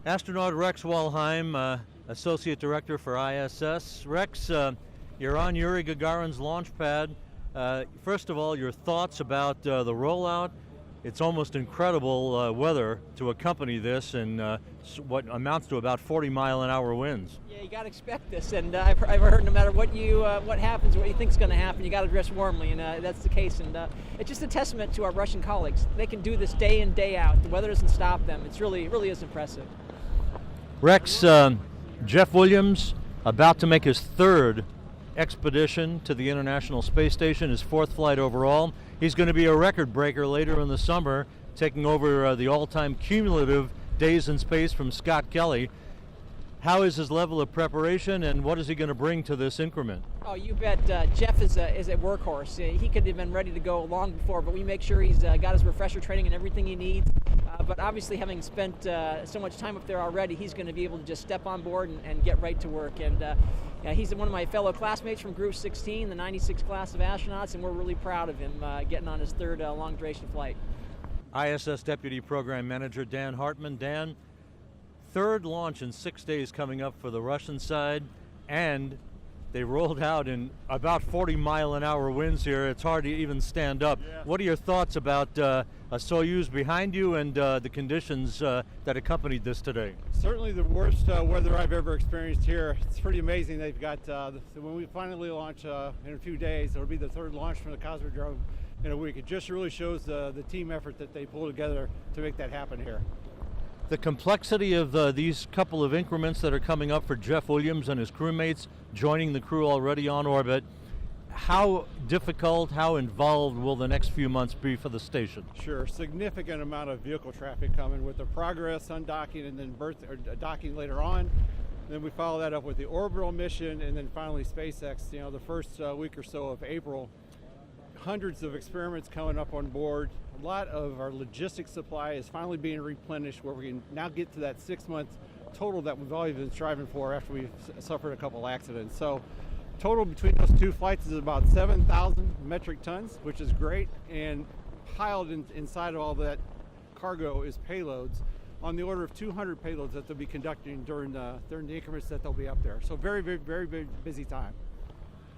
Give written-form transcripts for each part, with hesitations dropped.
Astronaut Rex Walheim, Associate Director for ISS. Rex, you're on Yuri Gagarin's launch pad. First of all, your thoughts about the rollout. It's almost incredible weather to accompany this, and what amounts to about 40-mile-an-hour winds. Yeah, you got to expect this, and I've heard no matter what happens, what you think is going to happen, you got to dress warmly, and that's the case. And it's just a testament to our Russian colleagues. They can do this day in, day out. The weather doesn't stop them. It really is impressive. Rex, Jeff Williams about to make his third expedition to the International Space Station, his fourth flight overall. He's going to be a record breaker later in the summer, taking over the all-time cumulative days in space from Scott Kelly. How is his level of preparation, and what is he going to bring to this increment? Oh, you bet. Jeff is a workhorse. He could have been ready to go long before, but we make sure he's got his refresher training and everything he needs. But obviously, having spent so much time up there already, he's going to be able to just step on board and get right to work. And he's one of my fellow classmates from Group 16, the 96 class of astronauts, and we're really proud of him getting on his third long-duration flight. ISS Deputy Program Manager Dan Hartman. Dan, third launch in 6 days coming up for the Russian side, and they rolled out in about 40-mile-an-hour winds here. It's hard to even stand up. Yeah. What are your thoughts about a Soyuz behind you and the conditions that accompanied this today? Certainly the worst weather I've ever experienced here. It's pretty amazing. They've got, when we finally launch in a few days, it'll be the third launch from the Cosmodrome in a week. It just really shows the team effort that they pull together to make that happen here. The complexity of these couple of increments that are coming up for Jeff Williams and his crewmates joining the crew already on orbit, how difficult, how involved will the next few months be for the station? Sure, significant amount of vehicle traffic coming with the Progress undocking and then docking later on. Then we follow that up with the orbital mission, and then finally SpaceX, the first week or so of April. Hundreds of experiments coming up on board. A lot of our logistics supply is finally being replenished, where we can now get to that 6 month total that we've always been striving for after we've suffered a couple accidents. So total between those two flights is about 7,000 metric tons, which is great, and piled inside of all that cargo is payloads on the order of 200 payloads that they'll be conducting during the increments that they'll be up there. So very, very, very, very busy time.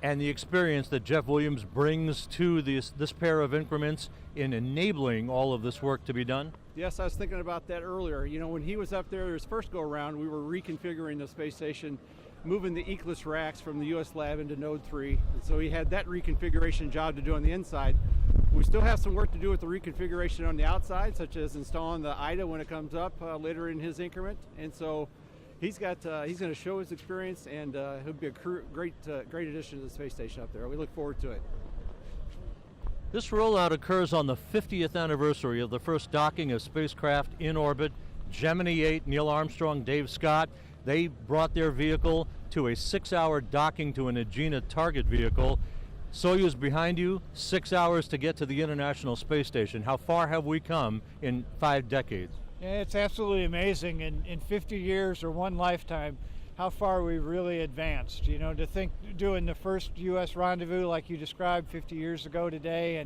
And the experience that Jeff Williams brings to this pair of increments in enabling all of this work to be done? Yes, I was thinking about that earlier. You know, when he was up there his first go around, we were reconfiguring the space station, moving the Eclipse racks from the US lab into Node 3. And so he had that reconfiguration job to do on the inside. We still have some work to do with the reconfiguration on the outside, such as installing the IDA when it comes up later in his increment. And so he's going to show his experience, and he'll be a great addition to the space station up there. We look forward to it. This rollout occurs on the 50th anniversary of the first docking of spacecraft in orbit. Gemini 8, Neil Armstrong, Dave Scott, they brought their vehicle to a 6-hour docking to an Agena target vehicle. Soyuz behind you, 6 hours to get to the International Space Station. How far have we come in 5 decades? Yeah, it's absolutely amazing. In 50 years or one lifetime, how far we've really advanced. You know, to think doing the first U.S. rendezvous like you described 50 years ago today,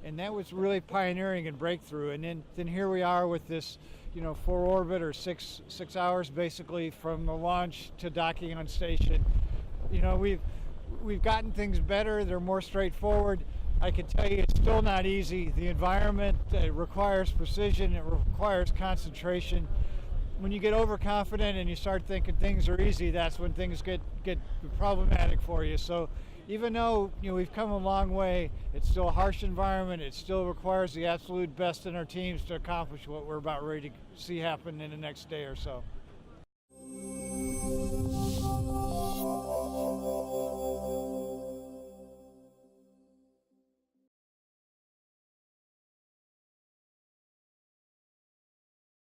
and that was really pioneering and breakthrough. And then here we are with this, you know, 4 orbit or 6 hours basically from the launch to docking on station. You know, we've gotten things better. They're more straightforward. I can tell you it's still not easy. The environment requires precision. It requires concentration. When you get overconfident and you start thinking things are easy, that's when things get problematic for you. So even though, you know, we've come a long way, it's still a harsh environment. It still requires the absolute best in our teams to accomplish what we're about ready to see happen in the next day or so.